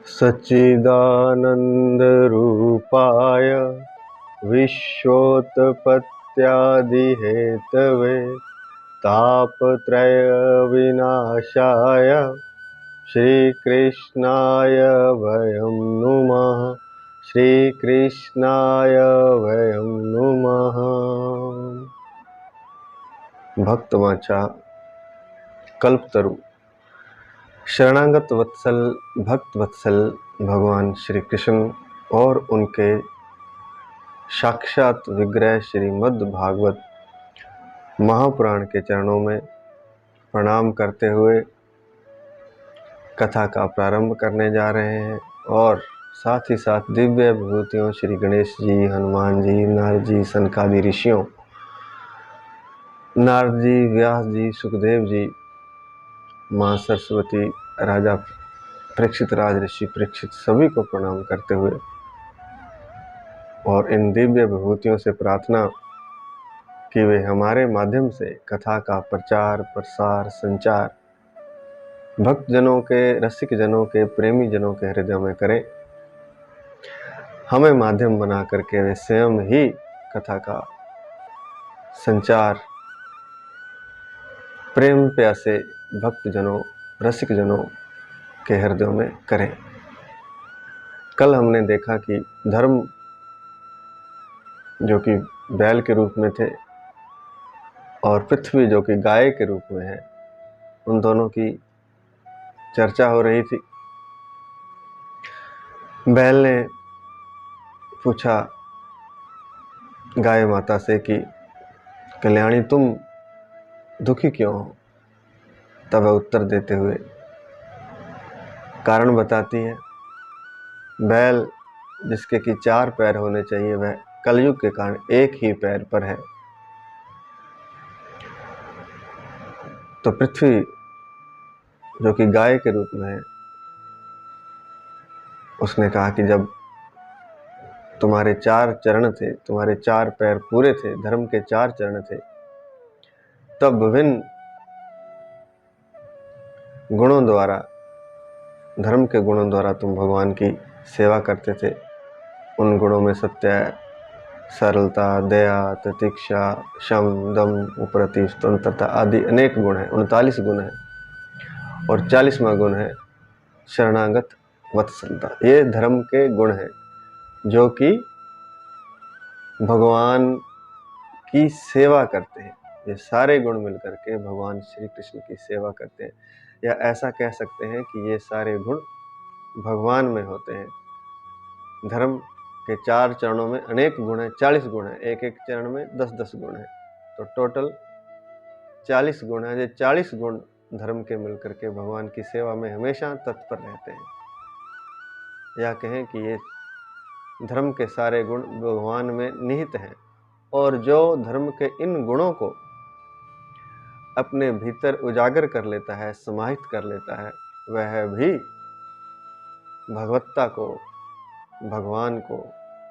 सच्चिदानन्दरूपाय विश्वोत्पत्त्यादिहेतवे तापत्रयविनाशाय श्रीकृष्णाय वयं नुमः। श्रीकृष्णाय वयं नुमः। भक्तवांछा कल्पतरु शरणागत वत्सल भक्त वत्सल भगवान श्री कृष्ण और उनके साक्षात विग्रह श्रीमद् भागवत महापुराण के चरणों में प्रणाम करते हुए कथा का प्रारंभ करने जा रहे हैं और साथ ही साथ दिव्य विभूतियों श्री गणेश जी, हनुमान जी, नारद जी, सनकादि ऋषियों, नारद जी, व्यास जी, सुखदेव जी, माँ सरस्वती, राजा परीक्षित, राज ऋषि परीक्षित, सभी को प्रणाम करते हुए और इन दिव्य विभूतियों से प्रार्थना कि वे हमारे माध्यम से कथा का प्रचार, प्रसार, संचार भक्तजनों के, रसिक जनों के, प्रेमी जनों के हृदय में करें। हमें माध्यम बना करके वे स्वयं ही कथा का संचार प्रेम प्यासे भक्तजनों, रसिक जनों के हृदयों में करें। कल हमने देखा कि धर्म जो कि बैल के रूप में थे और पृथ्वी जो कि गाय के रूप में है, उन दोनों की चर्चा हो रही थी। बैल ने पूछा गाय माता से कि कल्याणी तुम दुखी क्यों हो? तब वह उत्तर देते हुए कारण बताती है। बैल जिसके कि 4 पैर होने चाहिए, वह कलयुग के कारण एक ही पैर पर है। तो पृथ्वी जो कि गाय के रूप में है, उसने कहा कि जब तुम्हारे 4 चरण थे, तुम्हारे 4 पैर पूरे थे, धर्म के 4 चरण थे, तब विभिन्न गुणों द्वारा, धर्म के गुणों द्वारा तुम भगवान की सेवा करते थे। उन गुणों में सत्य, सरलता, दया, तितिक्षा, शम, दम, उपरति, स्वतंत्रता आदि अनेक गुण हैं। 39 गुण हैं और 40वां गुण है शरणागत वत्सलता। ये धर्म के गुण हैं जो कि भगवान की सेवा करते हैं। ये सारे गुण मिलकर के भगवान श्री कृष्ण की सेवा करते हैं, या ऐसा कह सकते हैं कि ये सारे गुण भगवान में होते हैं। धर्म के 4 चरणों में अनेक गुण हैं, 40 गुण हैं, एक एक चरण में 10-10 गुण हैं, तो टोटल 40 गुण हैं। ये 40 गुण धर्म के मिलकर के भगवान की सेवा में हमेशा तत्पर रहते हैं, या कहें कि ये धर्म के सारे गुण भगवान में निहित हैं। और जो धर्म के इन गुणों को अपने भीतर उजागर कर लेता है, समाहित कर लेता है, वह भी भगवत्ता को, भगवान को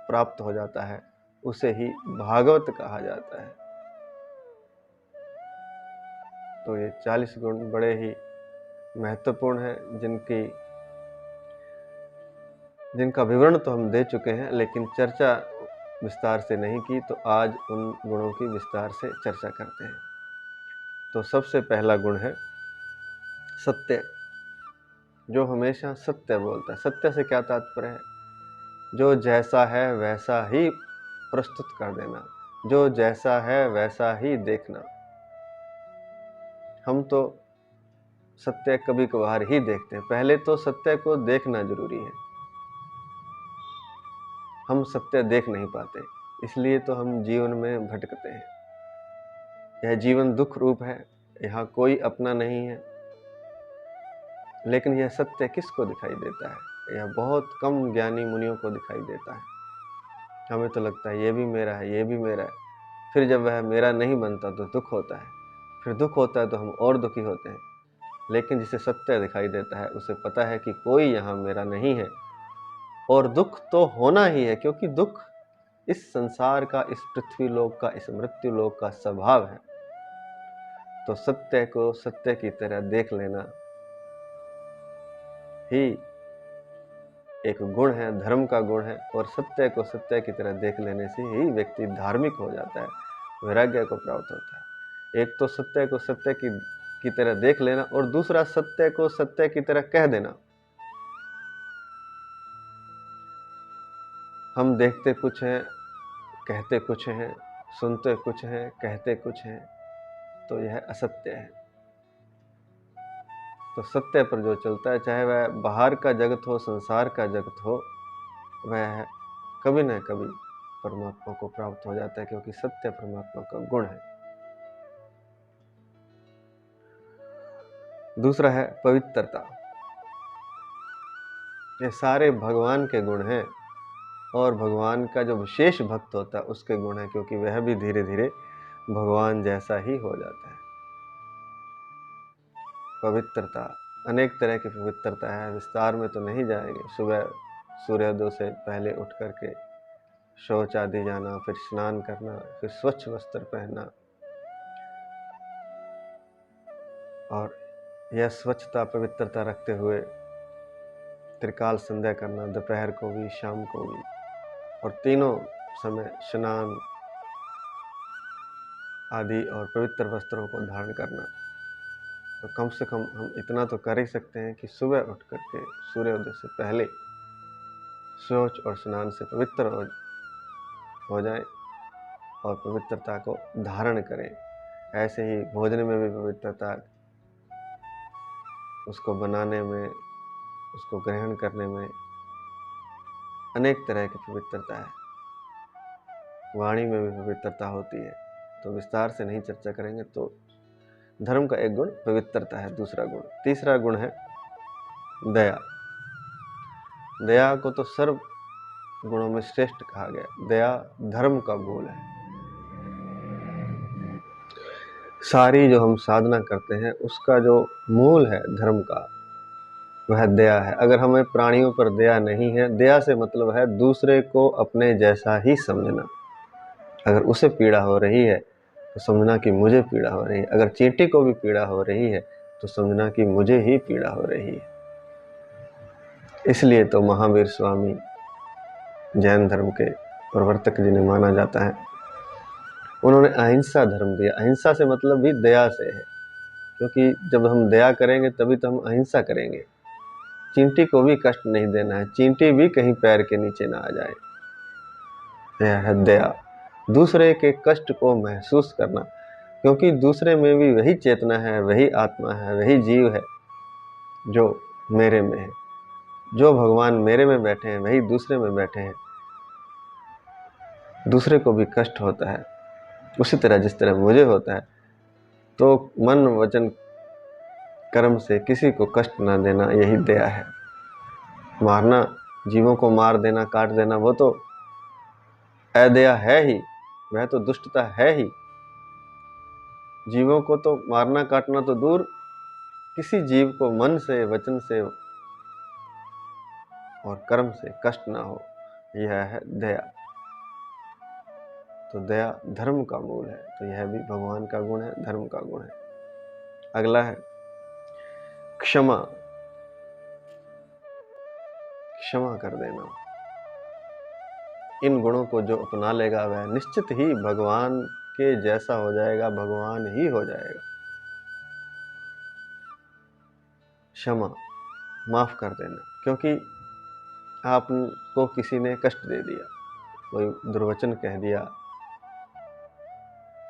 प्राप्त हो जाता है। उसे ही भागवत कहा जाता है। तो ये 40 गुण बड़े ही महत्वपूर्ण हैं, जिनका विवरण तो हम दे चुके हैं, लेकिन चर्चा विस्तार से नहीं की। तो आज उन गुणों की विस्तार से चर्चा करते हैं। तो सबसे पहला गुण है सत्य, जो हमेशा सत्य बोलता है। सत्य से क्या तात्पर्य है? जो जैसा है वैसा ही प्रस्तुत कर देना, जो जैसा है वैसा ही देखना। हम तो सत्य कभी कभार ही देखते हैं, पहले तो सत्य को देखना जरूरी है। हम सत्य देख नहीं पाते, इसलिए तो हम जीवन में भटकते हैं। यह जीवन दुख रूप है, यहाँ कोई अपना नहीं है। लेकिन यह सत्य किसको दिखाई देता है? यह बहुत कम ज्ञानी मुनियों को दिखाई देता है। हमें तो लगता है ये भी मेरा है, ये भी मेरा है। फिर जब वह मेरा नहीं बनता तो दुख होता है, फिर दुख होता है तो हम और दुखी होते हैं। लेकिन जिसे सत्य दिखाई देता है, उसे पता है कि कोई यहाँ मेरा नहीं है और दुख तो होना ही है, क्योंकि दुख इस संसार का, इस पृथ्वी लोक का, इस मृत्यु लोक का स्वभाव है। तो सत्य को सत्य की तरह देख लेना ही एक गुण है, धर्म का गुण है, और सत्य को सत्य की तरह देख लेने से ही व्यक्ति धार्मिक हो जाता है, वैराग्य को प्राप्त होता है। एक तो सत्य को सत्य की तरह देख लेना, और दूसरा सत्य को सत्य की तरह कह देना। हम देखते कुछ हैं, कहते कुछ हैं, सुनते कुछ हैं, कहते कुछ हैं, तो यह असत्य है। तो सत्य पर जो चलता है, चाहे वह बाहर का जगत हो, संसार का जगत हो, वह कभी न कभी परमात्मा को प्राप्त हो जाता है, क्योंकि सत्य परमात्मा का गुण है। दूसरा है पवित्रता। ये सारे भगवान के गुण हैं, और भगवान का जो विशेष भक्त होता है उसके गुण है, क्योंकि वह भी धीरे धीरे भगवान जैसा ही हो जाता है। पवित्रता, अनेक तरह की पवित्रता है, विस्तार में तो नहीं जाएंगे। सुबह सूर्योदय से पहले उठ करके शौच आदि जाना, फिर स्नान करना, फिर स्वच्छ वस्त्र पहनना, और यह स्वच्छता पवित्रता रखते हुए त्रिकाल संध्या करना, दोपहर को भी, शाम को भी, और तीनों समय स्नान आदि और पवित्र वस्त्रों को धारण करना। तो कम से कम हम इतना तो कर ही सकते हैं कि सुबह उठ करके सूर्योदय से पहले शौच और स्नान से पवित्र हो जाए और पवित्रता को धारण करें। ऐसे ही भोजन में भी पवित्रता, उसको बनाने में, उसको ग्रहण करने में अनेक तरह की पवित्रता है। वाणी में भी पवित्रता होती है, तो विस्तार से नहीं चर्चा करेंगे। तो धर्म का एक गुण पवित्रता है, दूसरा गुण। तीसरा गुण है दया। दया को तो सर्व गुणों में श्रेष्ठ कहा गया। दया धर्म का मूल है। सारी जो हम साधना करते हैं उसका जो मूल है धर्म का, वह दया है। अगर हमें प्राणियों पर दया नहीं है, दया से मतलब है दूसरे को अपने जैसा ही समझना। अगर उसे पीड़ा हो रही है तो समझना कि मुझे पीड़ा हो रही है। अगर चींटी को भी पीड़ा हो रही है तो समझना कि मुझे ही पीड़ा हो रही है। इसलिए तो महावीर स्वामी जैन धर्म के प्रवर्तक जिन्हें माना जाता है, उन्होंने अहिंसा धर्म दिया। अहिंसा से मतलब भी दया से है, क्योंकि जब हम दया करेंगे तभी तो हम अहिंसा करेंगे। चींटी को भी कष्ट नहीं देना है, चींटी भी कहीं पैर के नीचे ना आ जाए। यह है दया, दूसरे के कष्ट को महसूस करना, क्योंकि दूसरे में भी वही चेतना है, वही आत्मा है, वही जीव है जो मेरे में है। जो भगवान मेरे में बैठे हैं वही दूसरे में बैठे हैं। दूसरे को भी कष्ट होता है उसी तरह जिस तरह मुझे होता है। तो मन वचन कर्म से किसी को कष्ट ना देना, यही दया है। मारना, जीवों को मार देना, काट देना, वो तो अदया है ही, वह तो दुष्टता है ही। जीवों को तो मारना काटना तो दूर, किसी जीव को मन से, वचन से और कर्म से कष्ट ना हो, यह है दया। तो दया धर्म का मूल है, तो यह भी भगवान का गुण है, धर्म का गुण है। अगला है क्षमा। क्षमा कर देना। इन गुणों को जो अपना लेगा वह निश्चित ही भगवान के जैसा हो जाएगा, भगवान ही हो जाएगा। क्षमा, माफ कर देना, क्योंकि आपको किसी ने कष्ट दे दिया, कोई दुर्वचन कह दिया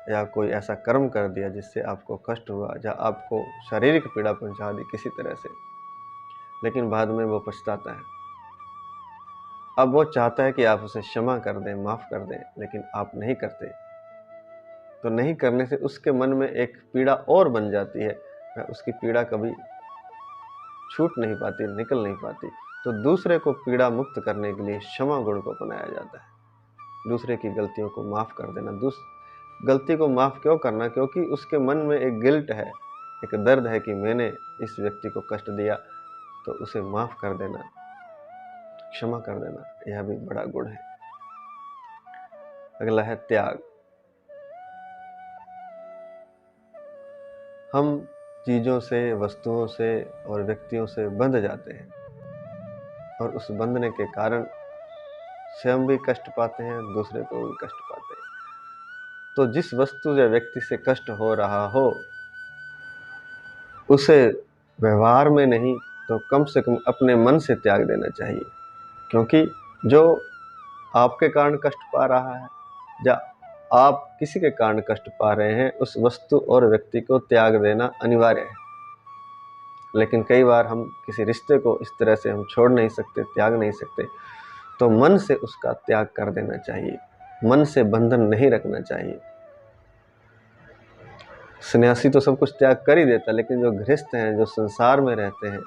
या कोई ऐसा कर्म कर दिया जिससे आपको कष्ट हुआ, या आपको शारीरिक पीड़ा पहुंचा दी किसी तरह से, लेकिन बाद में वो पछताता है। अब वो चाहता है कि आप उसे क्षमा कर दें, माफ कर दें, लेकिन आप नहीं करते। तो नहीं करने से उसके मन में एक पीड़ा और बन जाती है, उसकी पीड़ा कभी छूट नहीं पाती, निकल नहीं पाती। तो दूसरे को पीड़ा मुक्त करने के लिए क्षमा गुण को अपनाया जाता है। दूसरे की गलतियों को माफ कर देना। गलती को माफ क्यों करना? क्योंकि उसके मन में एक गिल्ट है, एक दर्द है कि मैंने इस व्यक्ति को कष्ट दिया, तो उसे माफ कर देना, क्षमा कर देना, यह भी बड़ा गुण है। अगला है त्याग। हम चीजों से, वस्तुओं से और व्यक्तियों से बंध जाते हैं, और उस बंधने के कारण स्वयं भी कष्ट पाते हैं, दूसरे को भी कष्ट पाते हैं। तो जिस वस्तु या व्यक्ति से कष्ट हो रहा हो उसे व्यवहार में नहीं तो कम से कम अपने मन से त्याग देना चाहिए, क्योंकि जो आपके कारण कष्ट पा रहा है या आप किसी के कारण कष्ट पा रहे हैं, उस वस्तु और व्यक्ति को त्याग देना अनिवार्य है। लेकिन कई बार हम किसी रिश्ते को इस तरह से हम छोड़ नहीं सकते, त्याग नहीं सकते, तो मन से उसका त्याग कर देना चाहिए, मन से बंधन नहीं रखना चाहिए। सन्यासी तो सब कुछ त्याग कर ही देता, लेकिन जो गृहस्थ हैं, जो संसार में रहते हैं,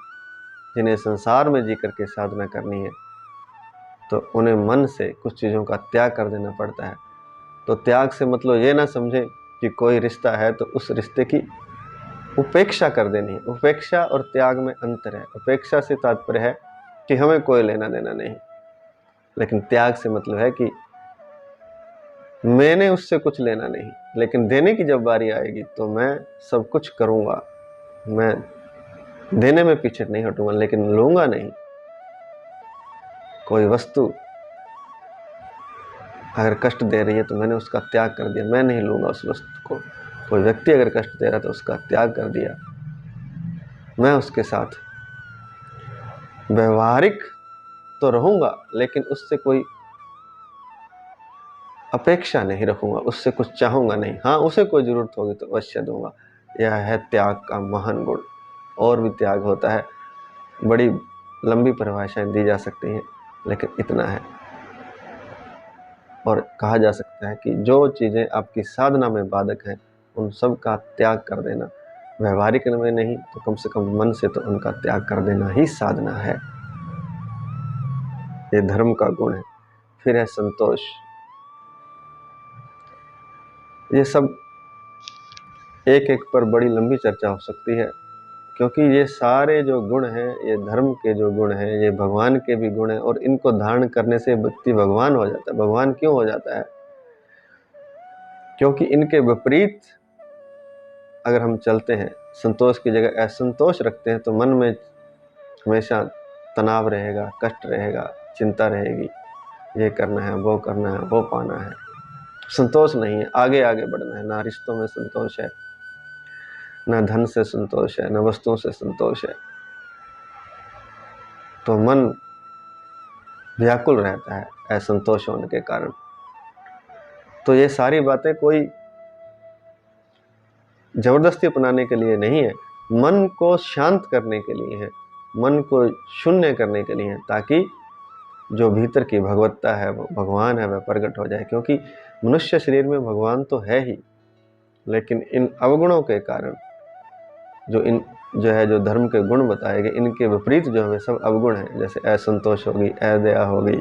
जिन्हें संसार में जी करके साधना करनी है, तो उन्हें मन से कुछ चीज़ों का त्याग कर देना पड़ता है। तो त्याग से मतलब ये ना समझे कि कोई रिश्ता है तो उस रिश्ते की उपेक्षा कर देनी है। उपेक्षा और त्याग में अंतर है। उपेक्षा से तात्पर्य है कि हमें कोई लेना देना नहीं, लेकिन त्याग से मतलब है कि मैंने उससे कुछ लेना नहीं, लेकिन देने की जब बारी आएगी तो मैं सब कुछ करूँगा, मैं देने में पीछे नहीं हटूंगा, लेकिन लूँगा नहीं। कोई वस्तु अगर कष्ट दे रही है तो मैंने उसका त्याग कर दिया, मैं नहीं लूँगा उस वस्तु को। कोई व्यक्ति अगर कष्ट दे रहा है तो उसका त्याग कर दिया, मैं उसके साथ व्यवहारिक तो रहूँगा, लेकिन उससे कोई अपेक्षा नहीं रखूँगा, उससे कुछ चाहूँगा नहीं। हाँ, उसे कोई ज़रूरत होगी तो अवश्य दूँगा। यह है त्याग का महान गुण। और भी त्याग होता है, बड़ी लंबी परिभाषाएं दी जा सकती हैं, लेकिन इतना है। और कहा जा सकता है कि जो चीज़ें आपकी साधना में बाधक हैं उन सब का त्याग कर देना, व्यवहारिक में नहीं तो कम से कम मन से तो उनका त्याग कर देना ही साधना है। ये धर्म का गुण है। फिर है संतोष। ये सब एक एक पर बड़ी लंबी चर्चा हो सकती है, क्योंकि ये सारे जो गुण हैं, ये धर्म के जो गुण हैं, ये भगवान के भी गुण हैं, और इनको धारण करने से व्यक्ति भगवान हो जाता है। भगवान क्यों हो जाता है? क्योंकि इनके विपरीत अगर हम चलते हैं, संतोष की जगह असंतोष रखते हैं, तो मन में हमेशा तनाव रहेगा, कष्ट रहेगा, चिंता रहेगी, ये करना है, वो करना है, वो पाना है। संतोष नहीं है, आगे आगे बढ़ना है। ना रिश्तों में संतोष है, ना धन से संतोष है, ना वस्तुओं से संतोष है। तो मन व्याकुल रहता है असंतोष होने के कारण। तो ये सारी बातें कोई जबरदस्ती अपनाने के लिए नहीं है, मन को शांत करने के लिए है, मन को शून्य करने के लिए है, ताकि जो भीतर की भगवत्ता है, वो भगवान है, वह प्रकट हो जाए। क्योंकि मनुष्य शरीर में भगवान तो है ही, लेकिन इन अवगुणों के कारण जो धर्म के गुण बताए गए, इनके विपरीत जो है वे सब अवगुण है। जैसे असंतोष होगी, अदया होगी,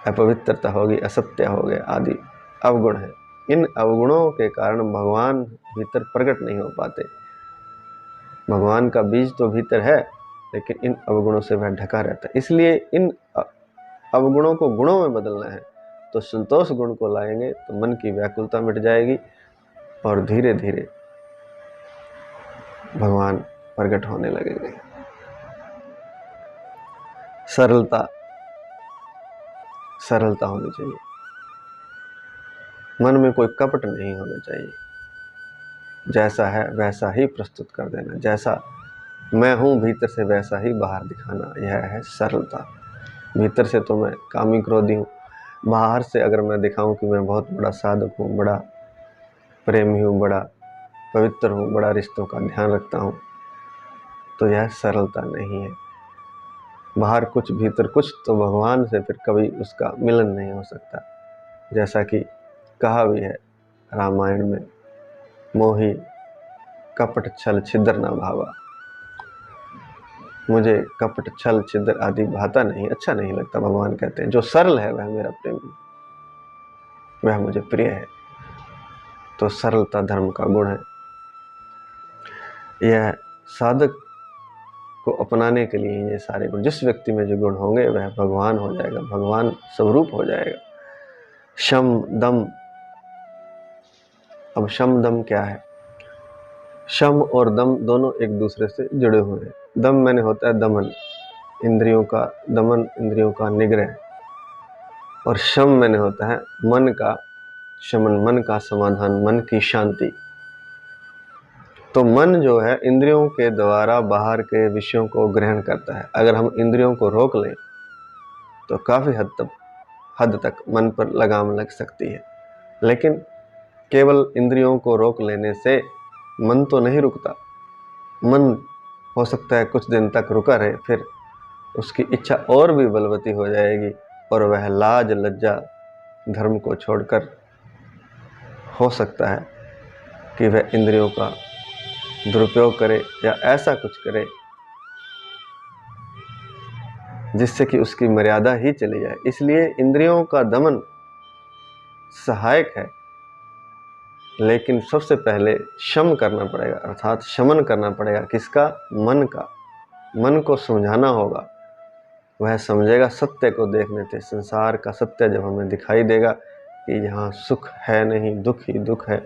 अपवित्रता होगी, असत्य हो गए आदि अवगुण है। इन अवगुणों के कारण भगवान भीतर प्रकट नहीं हो पाते। भगवान का बीज तो भीतर है, लेकिन इन अवगुणों से वह ढका रहता है। इसलिए इन अवगुणों को गुणों में बदलना है, तो संतोष गुण को लाएंगे तो मन की व्याकुलता मिट जाएगी और धीरे धीरे भगवान प्रकट होने लगेंगे। सरलता होनी चाहिए, मन में कोई कपट नहीं होना चाहिए। जैसा है वैसा ही प्रस्तुत कर देना, जैसा मैं हूँ भीतर से वैसा ही बाहर दिखाना, यह है सरलता। भीतर से तो मैं कामी क्रोधी हूँ, बाहर से अगर मैं दिखाऊं कि मैं बहुत बड़ा साधक हूँ, बड़ा प्रेमी हूँ, बड़ा पवित्र हूँ, बड़ा रिश्तों का ध्यान रखता हूँ, तो यह सरलता नहीं है। बाहर कुछ भीतर कुछ, तो भगवान से फिर कभी उसका मिलन नहीं हो सकता। जैसा कि कहा भी है रामायण में, मोहि कपट छल छिद्र न भावा। मुझे कपट छल छिद्र आदि भाता नहीं, अच्छा नहीं लगता। भगवान कहते हैं जो सरल है वह मेरा प्रेमी, वह मुझे प्रिय है। तो सरलता धर्म का गुण है। यह साधक को अपनाने के लिए ये सारे गुण, जिस व्यक्ति में जो गुण होंगे वह भगवान हो जाएगा, भगवान स्वरूप हो जाएगा। शम दम। अब शम दम क्या है? शम और दम दोनों एक दूसरे से जुड़े हुए हैं। दम मैंने होता है दमन, इंद्रियों का दमन, इंद्रियों का निग्रह। और शम मैंने होता है मन का शमन, मन का समाधान, मन की शांति। तो मन जो है इंद्रियों के द्वारा बाहर के विषयों को ग्रहण करता है। अगर हम इंद्रियों को रोक लें तो काफ़ी हद तक मन पर लगाम लग सकती है। लेकिन केवल इंद्रियों को रोक लेने से मन तो नहीं रुकता। मन हो सकता है कुछ दिन तक रुका रहे, फिर उसकी इच्छा और भी बलवती हो जाएगी और वह लाज लज्जा धर्म को छोड़कर हो सकता है कि वह इंद्रियों का दुरुपयोग करे या ऐसा कुछ करे जिससे कि उसकी मर्यादा ही चली जाए। इसलिए इंद्रियों का दमन सहायक है, लेकिन सबसे पहले शम करना पड़ेगा, अर्थात शमन करना पड़ेगा। किसका? मन का। मन को समझाना होगा, वह समझेगा सत्य को देखने से। संसार का सत्य जब हमें दिखाई देगा कि यहाँ सुख है नहीं, दुख ही दुख है,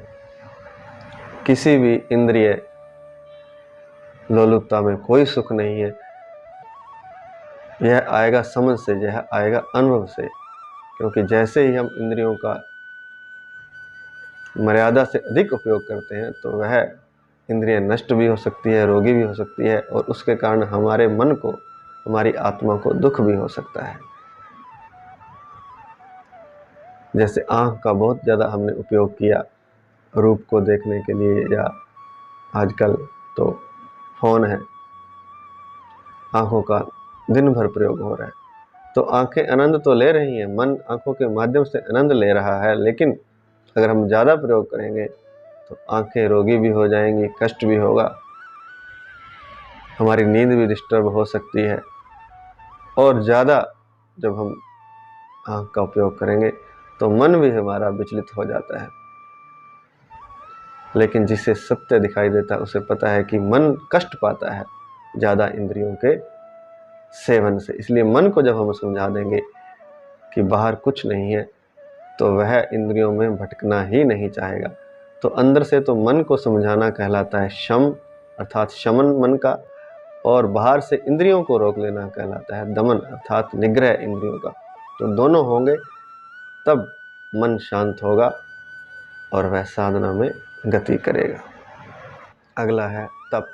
किसी भी इंद्रिय लोलुपता में कोई सुख नहीं है, यह आएगा समझ से, यह आएगा अनुभव से। क्योंकि जैसे ही हम इंद्रियों का मर्यादा से अधिक उपयोग करते हैं तो वह इंद्रिय नष्ट भी हो सकती है, रोगी भी हो सकती है, और उसके कारण हमारे मन को, हमारी आत्मा को दुख भी हो सकता है। जैसे आँख का बहुत ज़्यादा हमने उपयोग किया रूप को देखने के लिए, या आजकल तो फोन है, आँखों का दिन भर प्रयोग हो रहा है, तो आँखें आनंद तो ले रही हैं, मन आँखों के माध्यम से आनंद ले रहा है। लेकिन अगर हम ज़्यादा प्रयोग करेंगे तो आँखें रोगी भी हो जाएंगी, कष्ट भी होगा, हमारी नींद भी डिस्टर्ब हो सकती है। और ज़्यादा जब हम आँख का उपयोग करेंगे तो मन भी हमारा विचलित हो जाता है। लेकिन जिसे सत्य दिखाई देता है उसे पता है कि मन कष्ट पाता है ज़्यादा इंद्रियों के सेवन से। इसलिए मन को जब हम समझा देंगे कि बाहर कुछ नहीं है तो वह इंद्रियों में भटकना ही नहीं चाहेगा। तो अंदर से तो मन को समझाना कहलाता है शम, अर्थात शमन मन का, और बाहर से इंद्रियों को रोक लेना कहलाता है दमन, अर्थात निग्रह इंद्रियों का। तो दोनों होंगे तब मन शांत होगा और वह साधना में गति करेगा। अगला है तप।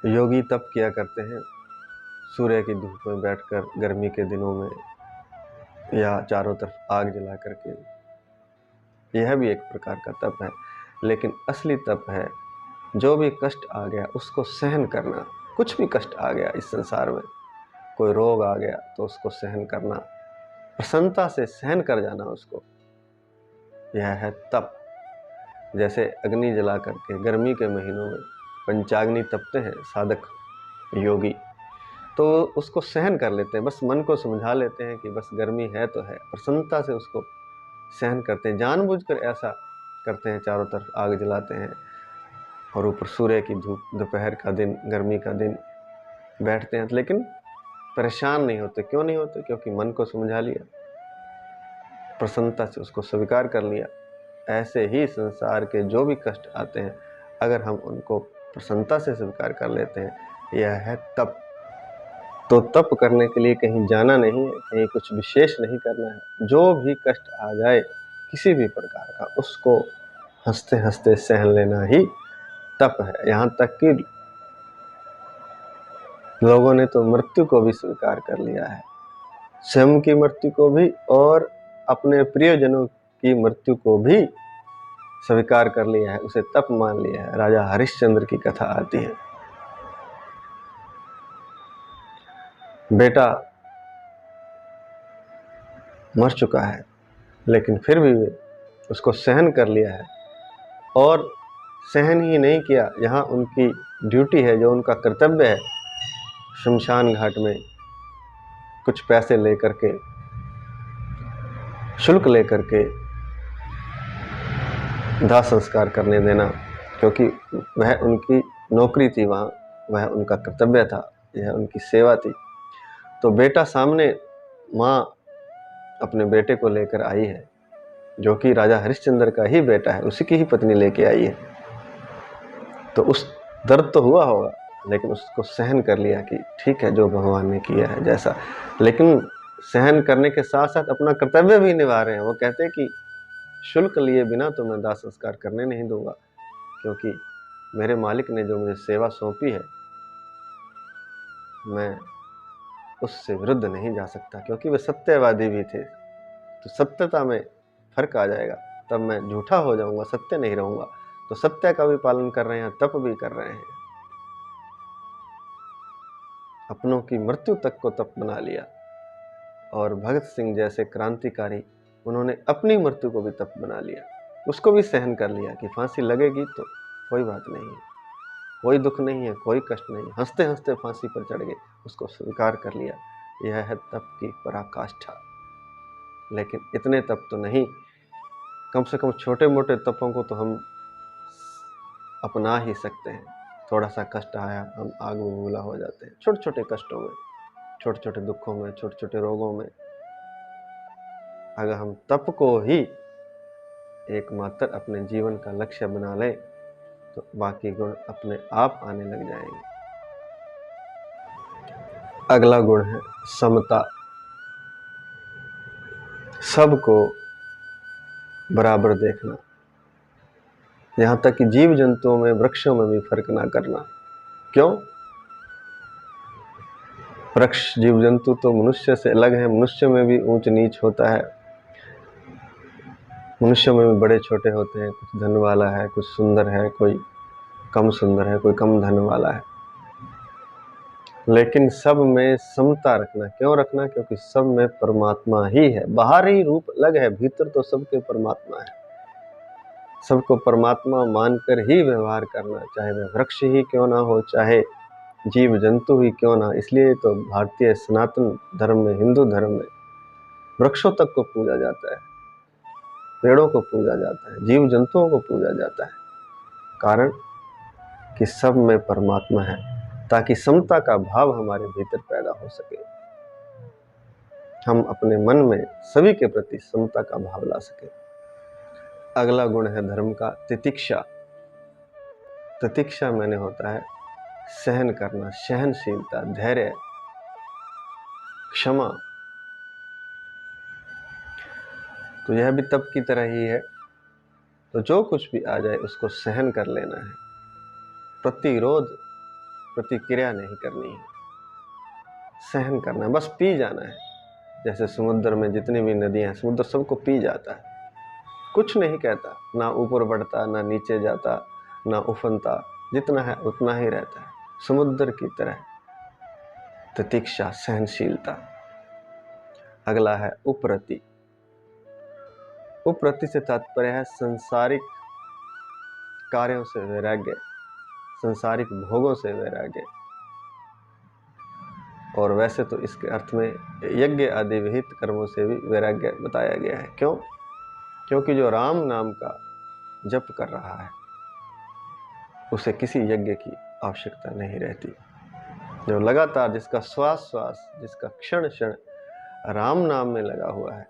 योगी तप किया करते हैं सूर्य की धूप में बैठकर, गर्मी के दिनों में, या चारों तरफ आग जला करके। यह भी एक प्रकार का तप है। लेकिन असली तप है जो भी कष्ट आ गया उसको सहन करना। कुछ भी कष्ट आ गया इस संसार में, कोई रोग आ गया तो उसको सहन करना, प्रसन्नता से सहन कर जाना उसको, यह है तप। जैसे अग्नि जला करके गर्मी के महीनों में पंचाग्नि तपते हैं साधक योगी, तो उसको सहन कर लेते हैं, बस मन को समझा लेते हैं कि बस गर्मी है तो है, प्रसन्नता से उसको सहन करते हैं। जानबूझकर ऐसा करते हैं, चारों तरफ आग जलाते हैं और ऊपर सूर्य की धूप, दोपहर का दिन, गर्मी का दिन बैठते हैं, लेकिन परेशान नहीं होते। क्यों नहीं होते? क्योंकि मन को समझा लिया, प्रसन्नता से उसको स्वीकार कर लिया। ऐसे ही संसार के जो भी कष्ट आते हैं, अगर हम उनको प्रसन्नता से स्वीकार कर लेते हैं, यह है तप। तो तप करने के लिए कहीं जाना नहीं है, कहीं कुछ विशेष नहीं करना है। जो भी कष्ट आ जाए किसी भी प्रकार का, उसको हंसते हंसते सहन लेना ही तप है। यहाँ तक कि लोगों ने तो मृत्यु को भी स्वीकार कर लिया है, स्वयं की मृत्यु को भी और अपने प्रियजनों की मृत्यु को भी स्वीकार कर लिया है, उसे तप मान लिया है। राजा हरिश्चंद्र की कथा आती है। बेटा मर चुका है लेकिन फिर भी वे उसको सहन कर लिया है, और सहन ही नहीं किया, यहाँ उनकी ड्यूटी है, जो उनका कर्तव्य है, शमशान घाट में कुछ पैसे लेकर के, शुल्क लेकर के दाह संस्कार करने देना, क्योंकि वह उनकी नौकरी थी वहाँ, वह उनका कर्तव्य था, यह उनकी सेवा थी। तो बेटा सामने, माँ अपने बेटे को लेकर आई है, जो कि राजा हरिश्चंद्र का ही बेटा है, उसी की ही पत्नी लेके आई है। तो उस दर्द तो हुआ होगा, लेकिन उसको सहन कर लिया कि ठीक है जो भगवान ने किया है जैसा। लेकिन सहन करने के साथ साथ अपना कर्तव्य भी निभा रहे हैं। वो कहते हैं कि शुल्क लिए बिना तो मैं दाह संस्कार करने नहीं दूंगा, क्योंकि मेरे मालिक ने जो मुझे सेवा सौंपी है मैं उससे विरुद्ध नहीं जा सकता, क्योंकि वे सत्यवादी भी थे। तो सत्यता में फर्क आ जाएगा, तब मैं झूठा हो जाऊंगा, सत्य नहीं रहूंगा। तो सत्य का भी पालन कर रहे हैं, तप भी कर रहे हैं, अपनों की मृत्यु तक को तप बना लिया। और भगत सिंह जैसे क्रांतिकारी, उन्होंने अपनी मृत्यु को भी तप बना लिया, उसको भी सहन कर लिया कि फांसी लगेगी तो कोई बात नहीं है, कोई दुख नहीं है, कोई कष्ट नहीं है, हंसते हंसते फांसी पर चढ़ गए, उसको स्वीकार कर लिया। यह है तप की पराकाष्ठा। लेकिन इतने तप तो नहीं, कम से कम छोटे मोटे तपों को तो हम अपना ही सकते हैं। थोड़ा सा कष्ट आया हम आग में बबूला हो जाते हैं, छोटे छोटे कष्टों में, छोटे छोटे दुखों में, छोटे छोटे रोगों में। अगर हम तप को ही एकमात्र अपने जीवन का लक्ष्य बना लें तो बाकी गुण अपने आप आने लग जाएंगे। अगला गुण है समता। सबको बराबर देखना, यहां तक कि जीव जंतुओं में, वृक्षों में भी फर्क ना करना। क्यों? वृक्ष जीव जंतु तो मनुष्य से अलग है, मनुष्य में भी ऊंच नीच होता है, मनुष्य में भी बड़े छोटे होते हैं, कुछ धन वाला है, कुछ सुंदर है, कोई कम सुंदर है, कोई कम धन वाला है। लेकिन सब में समता रखना। क्यों रखना? क्योंकि सब में परमात्मा ही है। बाहरी रूप अलग है, भीतर तो सबके परमात्मा है। सबको परमात्मा मानकर ही व्यवहार करना, चाहे वह वृक्ष ही क्यों ना हो, चाहे जीव जंतु ही क्यों ना। इसलिए तो भारतीय सनातन धर्म में, हिंदू धर्म में वृक्षों तक को पूजा जाता है, पेड़ों को पूजा जाता है, जीव जंतुओं को पूजा जाता है। कारण कि सब में परमात्मा है, ताकि समता का भाव हमारे भीतर पैदा हो सके, हम अपने मन में सभी के प्रति समता का भाव ला सके। अगला गुण है धर्म का तितिक्षा। तितिक्षा मैंने होता है सहन करना, सहनशीलता, धैर्य, क्षमा। तो यह भी तप की तरह ही है। तो जो कुछ भी आ जाए उसको सहन कर लेना है, प्रतिरोध प्रतिक्रिया नहीं करनी है, सहन करना है, बस पी जाना है। जैसे समुद्र में जितनी भी नदियां हैं, समुद्र सबको पी जाता है, कुछ नहीं कहता, ना ऊपर बढ़ता, ना नीचे जाता, ना उफनता, जितना है उतना ही रहता है, समुद्र की तरह। तितिक्षा, सहनशीलता। अगला है उपरति। उपरति से तात्पर्य है संसारिक कार्यों से वैराग्य, संसारिक भोगों से वैराग्य। और वैसे तो इसके अर्थ में यज्ञ आदि विहित कर्मों से भी वैराग्य बताया गया है। क्यों? क्योंकि जो राम नाम का जप कर रहा है उसे किसी यज्ञ की आवश्यकता नहीं रहती। जो लगातार, जिसका श्वास श्वास, जिसका क्षण क्षण राम नाम में लगा हुआ है,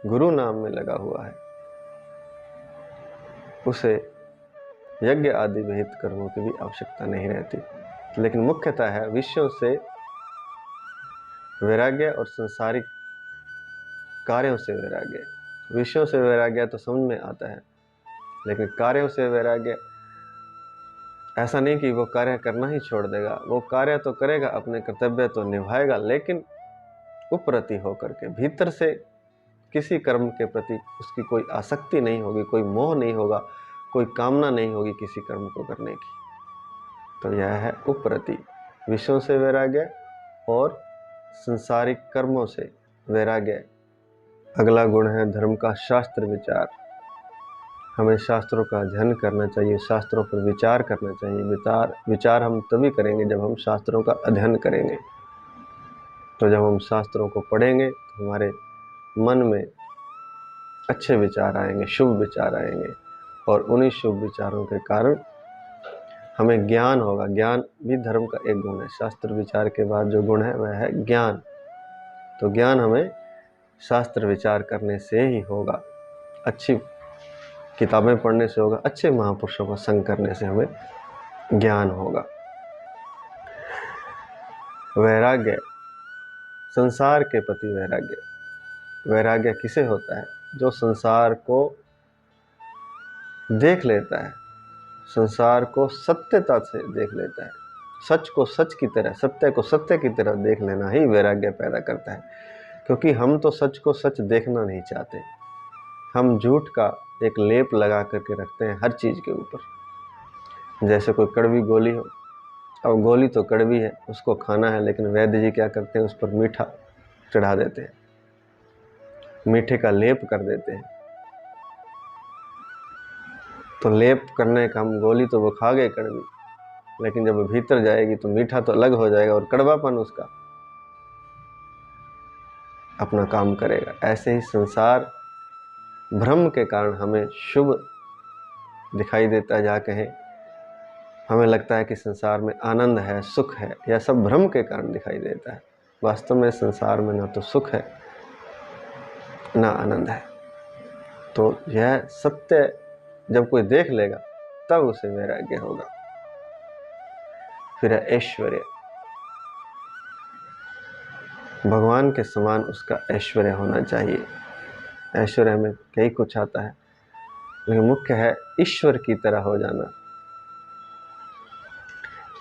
गुरु नाम में लगा हुआ है, उसे यज्ञ आदि विहित कर्मों की भी आवश्यकता नहीं रहती। लेकिन मुख्यतः है विषयों से वैराग्य और संसारिक कार्यों से वैराग्य। विषयों से वैराग्य तो समझ में आता है, लेकिन कार्यों से वैराग्य ऐसा नहीं कि वो कार्य करना ही छोड़ देगा, वो कार्य तो करेगा, अपने कर्तव्य तो निभाएगा, लेकिन उपरति होकर के, भीतर से किसी कर्म के प्रति उसकी कोई आसक्ति नहीं होगी, कोई मोह नहीं होगा, कोई कामना नहीं होगी किसी कर्म को करने की। तो यह है उपरति, विषयों से वैराग्य और संसारिक कर्मों से वैराग्य। अगला गुण है धर्म का शास्त्र विचार। हमें शास्त्रों का अध्ययन करना चाहिए, शास्त्रों पर विचार करना चाहिए। विचार हम तभी करेंगे जब हम शास्त्रों का अध्ययन करेंगे। तो जब हम शास्त्रों को पढ़ेंगे तो हमारे मन में अच्छे विचार आएंगे, शुभ विचार आएंगे, और उन्हीं शुभ विचारों के कारण हमें ज्ञान होगा। ज्ञान भी धर्म का एक गुण है। शास्त्र विचार के बाद जो गुण है वह है ज्ञान। तो ज्ञान हमें शास्त्र विचार करने से ही होगा, अच्छी किताबें पढ़ने से होगा, अच्छे महापुरुषों का संग करने से हमें ज्ञान होगा। वैराग्य, संसार के प्रति वैराग्य। वैराग्य किसे होता है? जो संसार को देख लेता है, संसार को सत्यता से देख लेता है। सच को सच की तरह, सत्य को सत्य की तरह देख लेना ही वैराग्य पैदा करता है। क्योंकि हम तो सच को सच देखना नहीं चाहते, हम झूठ का एक लेप लगा करके रखते हैं हर चीज़ के ऊपर। जैसे कोई कड़वी गोली हो, अब गोली तो कड़वी है, उसको खाना है, लेकिन वैद्य जी क्या करते हैं, उस पर मीठा चढ़ा देते हैं, मीठे का लेप कर देते हैं। तो लेप करने का, हम गोली तो वो खा गए कड़वी, लेकिन जब भीतर जाएगी तो मीठा तो अलग हो जाएगा और कड़वापन उसका अपना काम करेगा। ऐसे ही संसार भ्रम के कारण हमें शुभ दिखाई देता है। जहाँ कहें हमें लगता है कि संसार में आनंद है, सुख है, यह सब भ्रम के कारण दिखाई देता है। वास्तव में संसार में ना तो सुख है ना आनंद है। तो यह सत्य जब कोई देख लेगा तब उसे वैराग्य होगा। फिर है ऐश्वर्य। भगवान के समान उसका ऐश्वर्य होना चाहिए। ऐश्वर्य में कई कुछ आता है, लेकिन मुख्य है ईश्वर की तरह हो जाना।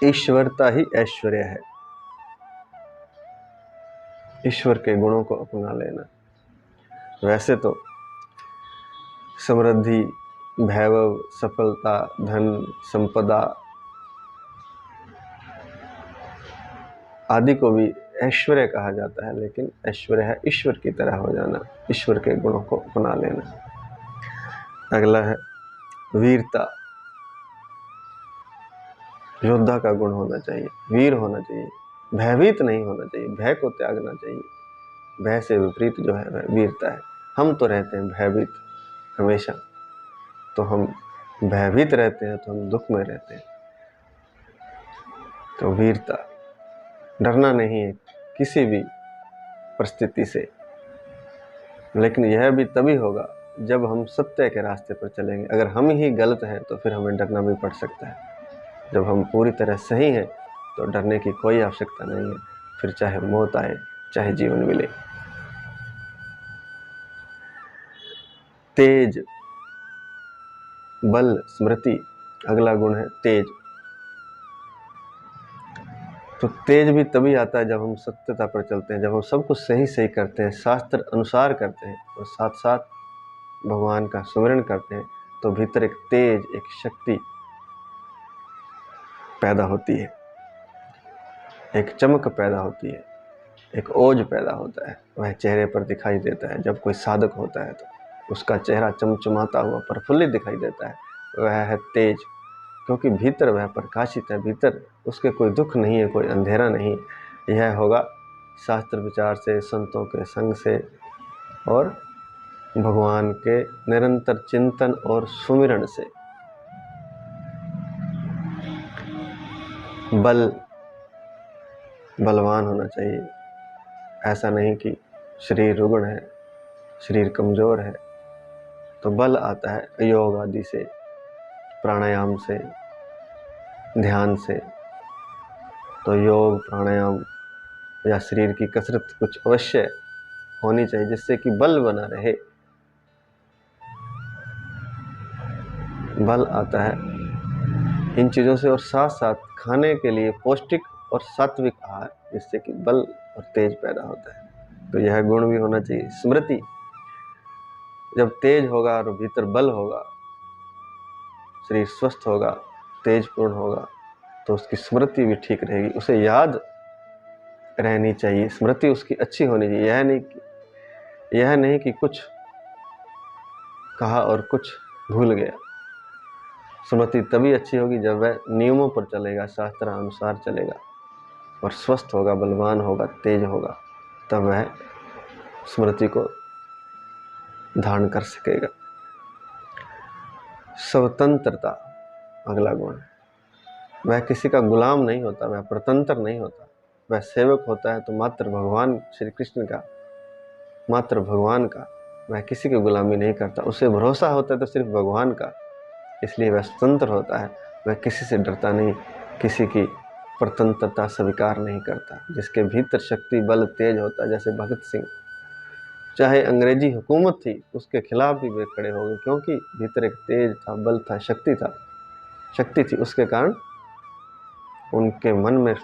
ईश्वरता ही ऐश्वर्य है, ईश्वर के गुणों को अपना लेना। वैसे तो समृद्धि, वैभव, सफलता, धन, संपदा आदि को भी ऐश्वर्य कहा जाता है, लेकिन ऐश्वर्य है ईश्वर की तरह हो जाना, ईश्वर के गुणों को अपना लेना। अगला है वीरता। योद्धा का गुण होना चाहिए, वीर होना चाहिए, भयभीत नहीं होना चाहिए, भय को त्यागना चाहिए। भय से विपरीत जो है वह वीरता है। हम तो रहते हैं भयभीत हमेशा, तो हम भयभीत रहते हैं तो हम दुख में रहते हैं। तो वीरता, डरना नहीं है किसी भी परिस्थिति से, लेकिन यह भी तभी होगा जब हम सत्य के रास्ते पर चलेंगे। अगर हम ही गलत हैं तो फिर हमें डरना भी पड़ सकता है। जब हम पूरी तरह सही हैं तो डरने की कोई आवश्यकता नहीं है, फिर चाहे मौत आए चाहे जीवन मिले। तेज, बल, स्मृति, अगला गुण है तेज। तो तेज भी तभी आता है जब हम सत्यता पर चलते हैं, जब हम सब कुछ सही सही करते हैं, शास्त्र अनुसार करते हैं और साथ साथ भगवान का सुमिरन करते हैं, तो भीतर एक तेज, एक शक्ति पैदा होती है, एक चमक पैदा होती है, एक ओज पैदा होता है। वह चेहरे पर दिखाई देता है। जब कोई साधक होता है तो उसका चेहरा चमचमाता हुआ प्रफुल्लित दिखाई देता है, वह है तेज। क्योंकि भीतर वह प्रकाशित है, भीतर उसके कोई दुख नहीं है, कोई अंधेरा नहीं। यह होगा शास्त्र विचार से, संतों के संग से और भगवान के निरंतर चिंतन और सुमिरन से। बल, बलवान होना चाहिए। ऐसा नहीं कि शरीर रुग्ण है, शरीर कमज़ोर है, तो बल आता है योग आदि से, प्राणायाम से, ध्यान से। तो योग, प्राणायाम या शरीर की कसरत कुछ अवश्य होनी चाहिए, जिससे कि बल बना रहे। बल आता है इन चीज़ों से, और साथ साथ खाने के लिए पौष्टिक और सात्विक आहार, जिससे कि बल और तेज पैदा होता है। तो यह गुण भी होना चाहिए। स्मृति, जब तेज होगा और भीतर बल होगा, शरीर स्वस्थ होगा, तेजपूर्ण होगा, तो उसकी स्मृति भी ठीक रहेगी, उसे याद रहनी चाहिए, स्मृति उसकी अच्छी होनी चाहिए। यह नहीं कि कुछ कहा और कुछ भूल गया। स्मृति तभी अच्छी होगी जब वह नियमों पर चलेगा, शास्त्र अनुसार चलेगा और स्वस्थ होगा, बलवान होगा, तेज होगा, तब वह स्मृति को धारण कर सकेगा। स्वतंत्रता, अगला गुण है। वह किसी का गुलाम नहीं होता, वह प्रतंत्र नहीं होता, वह सेवक होता है तो मात्र भगवान श्री कृष्ण का, मात्र भगवान का। वह किसी की गुलामी नहीं करता, उसे भरोसा होता है तो सिर्फ भगवान का, इसलिए वह स्वतंत्र होता है। वह किसी से डरता नहीं, किसी की स्वतंत्रता स्वीकार नहीं करता। जिसके भीतर शक्ति बल तेज होता है, जैसे भगत सिंह, चाहे अंग्रेजी हुकूमत थी उसके खिलाफ भी वे खड़े हो गए, क्योंकि भीतर एक तेज था, बल था, शक्ति थी। उसके कारण उनके मन में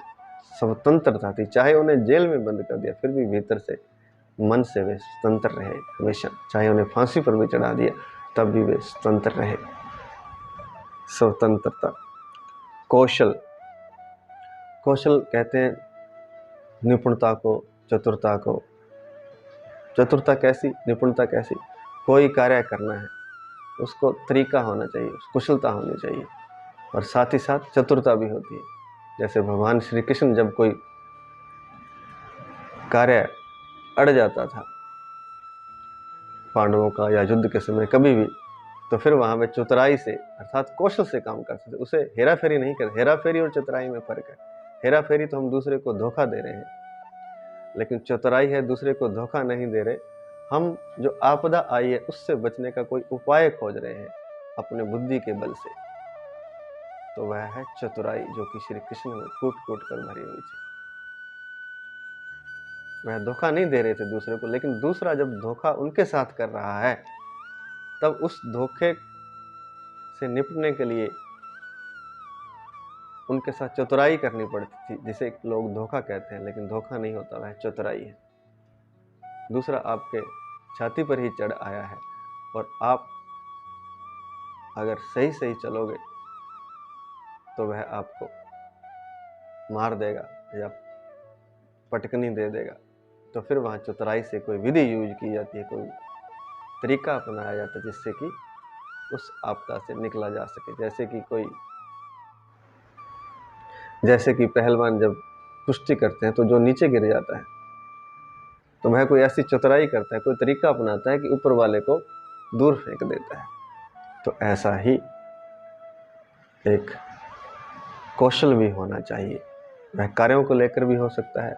स्वतंत्रता थी। चाहे उन्हें जेल में बंद कर दिया, फिर भी भीतर से मन से वे स्वतंत्र रहे हमेशा। चाहे उन्हें फांसी पर भी चढ़ा दिया, तब भी वे स्वतंत्र रहे। स्वतंत्रता। कौशल कहते हैं निपुणता को, चतुरता को। चतुरता कैसी, निपुणता कैसी? कोई कार्य करना है, उसको तरीका होना चाहिए, कुशलता होनी चाहिए, और साथ ही साथ चतुरता भी होती है। जैसे भगवान श्री कृष्ण जब कोई कार्य अड़ जाता था पांडवों का या युद्ध के समय कभी भी, तो फिर वहां पे चतुराई से अर्थात कौशल से काम करते थे। उसे हेरा फेरी नहीं करते। हेरा फेरी और चतुराई में फर्क है। हेरा फेरी तो हम दूसरे को धोखा दे रहे हैं, लेकिन चतुराई है दूसरे को धोखा नहीं दे रहे, हम जो आपदा आई है उससे बचने का कोई उपाय खोज रहे हैं अपने बुद्धि के बल से। तो वह है चतुराई, जो कि श्री कृष्ण में कूट कूट कर भरी हुई थी। वह धोखा नहीं दे रहे थे दूसरे को, लेकिन दूसरा जब धोखा उनके साथ कर रहा है, तब उस धोखे से निपटने के लिए उनके साथ चतुराई करनी पड़ती थी, जिसे लोग धोखा कहते हैं, लेकिन धोखा नहीं होता, वह चतुराई है। दूसरा आपके छाती पर ही चढ़ आया है, और आप अगर सही सही चलोगे तो वह आपको मार देगा या पटकनी दे देगा। तो फिर वहाँ चतुराई से कोई विधि यूज की जाती है, कोई तरीका अपनाया जाता है, जिससे कि उस आपदा से निकला जा सके। जैसे कि पहलवान जब कुश्ती करते हैं तो जो नीचे गिर जाता है, तो वह कोई ऐसी चतुराई करता है, कोई तरीका अपनाता है कि ऊपर वाले को दूर फेंक देता है। तो ऐसा ही एक कौशल भी होना चाहिए। वह कार्यों को लेकर भी हो सकता है,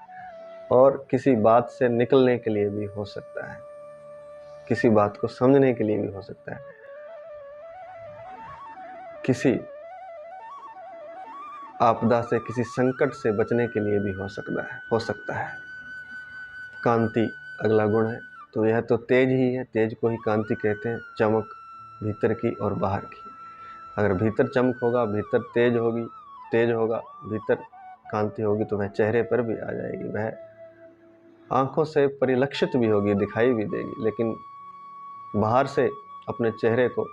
और किसी बात से निकलने के लिए भी हो सकता है, किसी बात को समझने के लिए भी हो सकता है, किसी आपदा से, किसी संकट से बचने के लिए भी हो सकता है। कांति अगला गुण है। तो यह तो तेज ही है, तेज को ही कांति कहते हैं, चमक भीतर की और बाहर की। अगर भीतर चमक होगा, भीतर तेज होगा, भीतर कांति होगी, तो वह चेहरे पर भी आ जाएगी, वह आंखों से परिलक्षित भी होगी, दिखाई भी देगी। लेकिन बाहर से अपने चेहरे को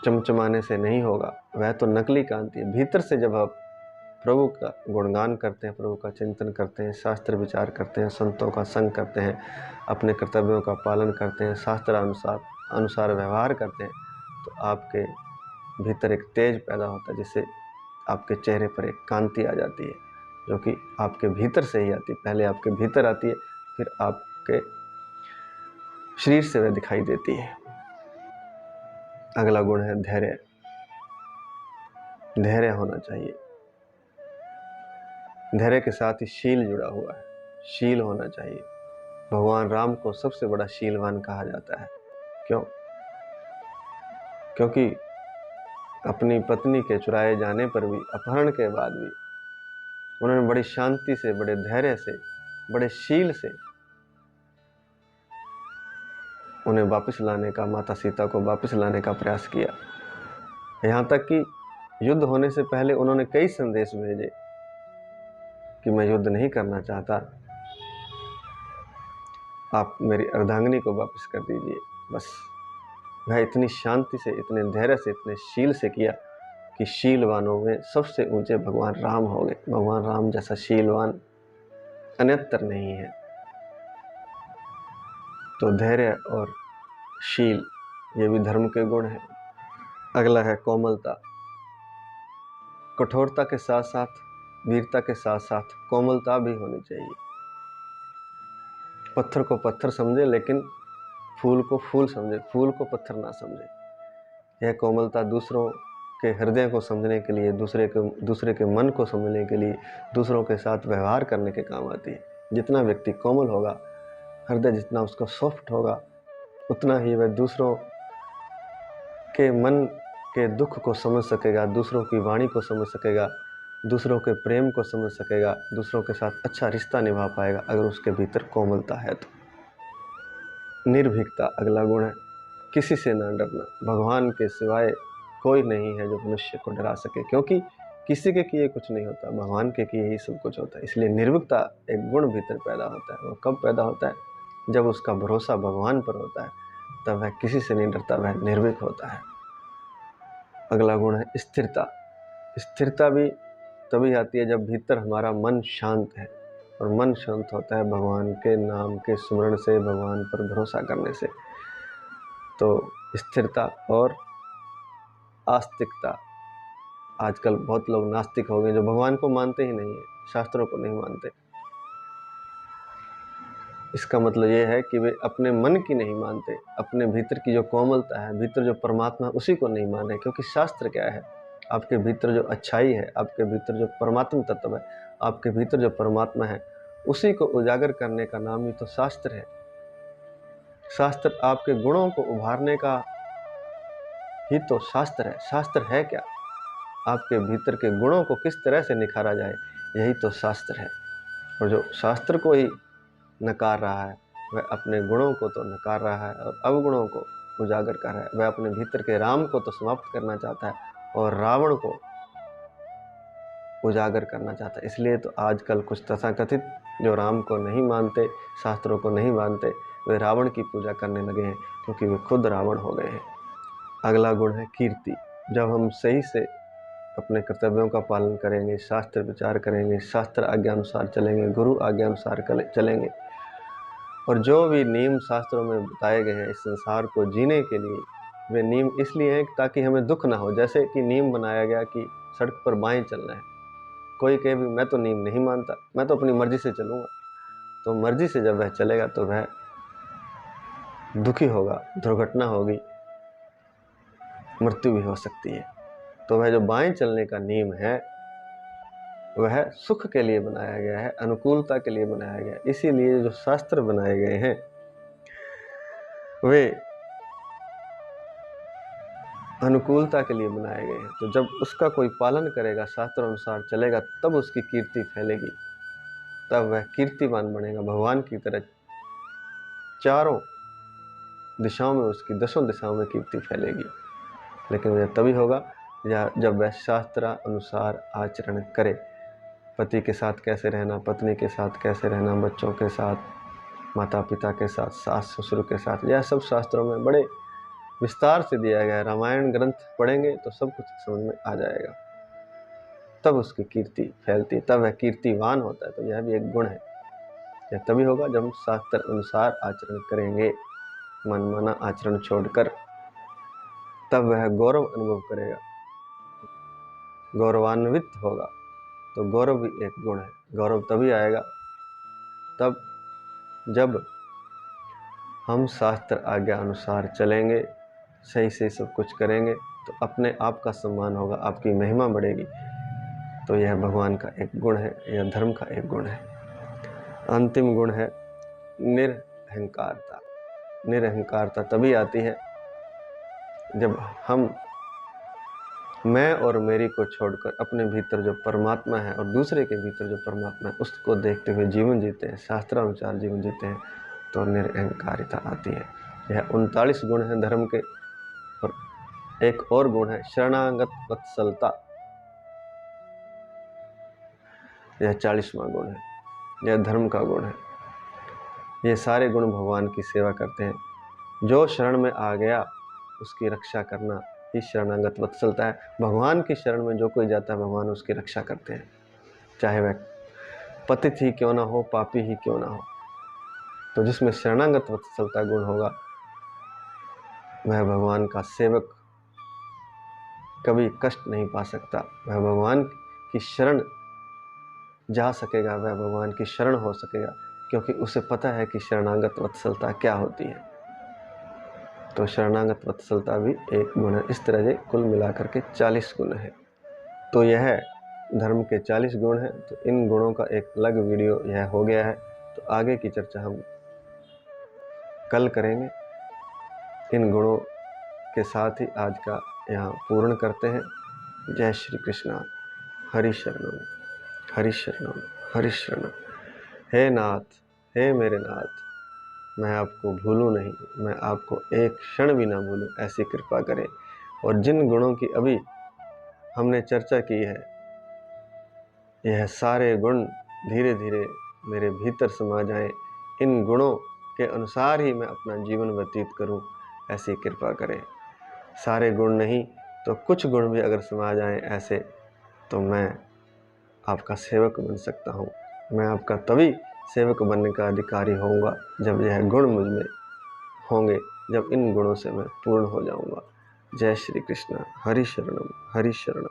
चमचमाने से नहीं होगा, वह तो नकली कांति है। भीतर से जब आप प्रभु का गुणगान करते हैं, प्रभु का चिंतन करते हैं, शास्त्र विचार करते हैं, संतों का संग करते हैं, अपने कर्तव्यों का पालन करते हैं, शास्त्र अनुसार व्यवहार करते हैं, तो आपके भीतर एक तेज पैदा होता है, जिससे आपके चेहरे पर एक कांति आ जाती है, जो कि आपके भीतर से ही आती है। पहले आपके भीतर आती है, फिर आपके शरीर से वह दिखाई देती है। अगला गुण है धैर्य। धैर्य होना चाहिए। धैर्य के साथ ही शील जुड़ा हुआ है, शील होना चाहिए। भगवान राम को सबसे बड़ा शीलवान कहा जाता है। क्यों? क्योंकि अपनी पत्नी के चुराए जाने पर भी, अपहरण के बाद भी, उन्होंने बड़ी शांति से, बड़े धैर्य से, बड़े शील से उन्हें वापस लाने का, माता सीता को वापस लाने का प्रयास किया। यहाँ तक कि युद्ध होने से पहले उन्होंने कई संदेश भेजे कि मैं युद्ध नहीं करना चाहता, आप मेरी अर्धांगिनी को वापस कर दीजिए। बस वह इतनी शांति से, इतने धैर्य से, इतने शील से किया कि शीलवानों में सबसे ऊंचे भगवान राम हो गए। भगवान राम जैसा शीलवान अन्यत्र नहीं है। तो धैर्य और शील, ये भी धर्म के गुण हैं। अगला है कोमलता। कठोरता के साथ साथ, वीरता के साथ साथ कोमलता भी होनी चाहिए। पत्थर को पत्थर समझे, लेकिन फूल को फूल समझे, फूल को पत्थर ना समझे। यह कोमलता दूसरों के हृदय को समझने के लिए, दूसरे के मन को समझने के लिए, दूसरों के साथ व्यवहार करने के काम आती है। जितना व्यक्ति कोमल होगा, हृदय जितना उसका सॉफ्ट होगा, उतना ही वह दूसरों के मन के दुख को समझ सकेगा, दूसरों की वाणी को समझ सकेगा, दूसरों के प्रेम को समझ सकेगा, दूसरों के साथ अच्छा रिश्ता निभा पाएगा अगर उसके भीतर कोमलता है तो। निर्भीकता अगला गुण है, किसी से ना डरना। भगवान के सिवाय कोई नहीं है जो मनुष्य को डरा सके, क्योंकि किसी के किए कुछ नहीं होता, भगवान के किए ही सब कुछ होता है। इसलिए निर्भीकता एक गुण भीतर पैदा होता है। वो कब पैदा होता है? जब उसका भरोसा भगवान पर होता है, तब वह किसी से नहीं डरता, वह निर्भीक होता है। अगला गुण है स्थिरता। स्थिरता भी तभी आती है जब भीतर हमारा मन शांत है, और मन शांत होता है भगवान के नाम के स्मरण से, भगवान पर भरोसा करने से। तो स्थिरता और आस्तिकता। आजकल बहुत लोग नास्तिक हो गए जो भगवान को मानते ही नहीं है, शास्त्रों को नहीं मानते। इसका मतलब ये है कि वे अपने मन की नहीं मानते, अपने भीतर की जो कोमलता है, भीतर जो परमात्मा है, उसी को नहीं माने। क्योंकि शास्त्र क्या है? आपके भीतर जो अच्छाई है, आपके भीतर जो परमात्मा तत्व है, आपके भीतर जो परमात्मा है, उसी को उजागर करने का नाम ही तो शास्त्र है। शास्त्र आपके गुणों को उभारने का ही तो शास्त्र है। शास्त्र है क्या? आपके भीतर के गुणों को किस तरह से निखारा जाए, यही तो शास्त्र है। और जो शास्त्र को ही नकार रहा है, वह अपने गुणों को तो नकार रहा है और अवगुणों को उजागर कर रहा है। वह अपने भीतर के राम को तो समाप्त करना चाहता है और रावण को उजागर करना चाहता है। इसलिए तो आजकल कुछ तथाकथित जो राम को नहीं मानते, शास्त्रों को नहीं मानते, वे रावण की पूजा करने लगे हैं, क्योंकि वे खुद रावण हो गए हैं। अगला गुण है कीर्ति। जब हम सही से अपने कर्तव्यों का पालन करेंगे, शास्त्र विचार करेंगे, शास्त्र आज्ञा अनुसार चलेंगे, गुरु आज्ञा अनुसार चलेंगे, और जो भी नियम शास्त्रों में बताए गए हैं इस संसार को जीने के लिए, वे नियम इसलिए हैं ताकि हमें दुख ना हो। जैसे कि नियम बनाया गया कि सड़क पर बाएं चलना है। कोई कहे भी मैं तो नियम नहीं मानता, मैं तो अपनी मर्जी से चलूँगा, तो मर्जी से जब वह चलेगा तो वह दुखी होगा, दुर्घटना होगी, मृत्यु भी हो सकती है। तो वह जो बाएं चलने का नियम है, वह सुख के लिए बनाया गया है, अनुकूलता के लिए बनाया गया है। इसीलिए जो शास्त्र बनाए गए हैं वे अनुकूलता के लिए बनाए गए हैं। तो जब उसका कोई पालन करेगा, शास्त्र अनुसार चलेगा, तब उसकी कीर्ति फैलेगी, तब वह कीर्तिमान बनेगा भगवान की तरह। चारों दिशाओं में उसकी, दसों दिशाओं में कीर्ति फैलेगी। लेकिन वह तभी होगा जब वह शास्त्र अनुसार आचरण करे। पति के साथ कैसे रहना, पत्नी के साथ कैसे रहना, बच्चों के साथ, माता पिता के साथ, सास ससुर के साथ, यह सब शास्त्रों में बड़े विस्तार से दिया गया है। रामायण ग्रंथ पढ़ेंगे तो सब कुछ समझ में आ जाएगा। तब उसकी कीर्ति फैलती, तब वह कीर्तिवान होता है। तो यह भी एक गुण है। यह तभी होगा जब हम शास्त्र अनुसार आचरण करेंगे, मनमाना आचरण छोड़कर। तब वह गौरव अनुभव करेगा, गौरवान्वित होगा। तो गौरव भी एक गुण है। गौरव तभी आएगा तब जब हम शास्त्र आज्ञा अनुसार चलेंगे, सही से सब कुछ करेंगे, तो अपने आप का सम्मान होगा, आपकी महिमा बढ़ेगी। तो यह भगवान का एक गुण है, यह धर्म का एक गुण है। अंतिम गुण है निरहंकारता। निरहंकारता तभी आती है जब हम मैं और मेरी को छोड़कर अपने भीतर जो परमात्मा है और दूसरे के भीतर जो परमात्मा है उसको देखते हुए जीवन जीते हैं, शास्त्रानुसार जीवन जीते हैं, तो निरहंकारिता आती है। यह 39 गुण हैं धर्म के। और एक और गुण है शरणागत वत्सलता। यह 40वां गुण है, यह धर्म का गुण है। ये सारे गुण भगवान की सेवा करते हैं। जो शरण में आ गया उसकी रक्षा करना ही शरणागत वत्सलता है। भगवान की शरण में जो कोई जाता है, भगवान उसकी रक्षा करते हैं, चाहे वह पतित ही क्यों ना हो, पापी ही क्यों ना हो। तो जिसमें शरणागत वत्सलता गुण होगा, वह भगवान का सेवक कभी कष्ट नहीं पा सकता। वह भगवान की शरण जा सकेगा, वह भगवान की शरण हो सकेगा, क्योंकि उसे पता है कि शरणागत वत्सलता क्या होती है। तो शरणागत वत्सलता भी एक गुण है। इस तरह से कुल मिलाकर के 40 गुण है। तो यह धर्म के 40 गुण हैं। तो इन गुणों का एक अलग वीडियो यह हो गया है। तो आगे की चर्चा हम कल करेंगे। इन गुणों के साथ ही आज का यहाँ पूर्ण करते हैं। जय श्री कृष्ण। हरि शरणम, हरि शरणम, हरि शरणम। हे नाथ, हे मेरे नाथ, मैं आपको भूलूं नहीं, मैं आपको एक क्षण भी ना भूलूं, ऐसी कृपा करें। और जिन गुणों की अभी हमने चर्चा की है, यह सारे गुण धीरे धीरे मेरे भीतर समा जाएं, इन गुणों के अनुसार ही मैं अपना जीवन व्यतीत करूं, ऐसी कृपा करें। सारे गुण नहीं तो कुछ गुण भी अगर समा जाएं ऐसे, तो मैं आपका सेवक बन सकता हूं। मैं आपका तभी सेवक बनने का अधिकारी होऊंगा जब यह गुण मुझ में होंगे, जब इन गुणों से मैं पूर्ण हो जाऊंगा। जय श्री कृष्ण। हरि शरणम, हरि शरणम।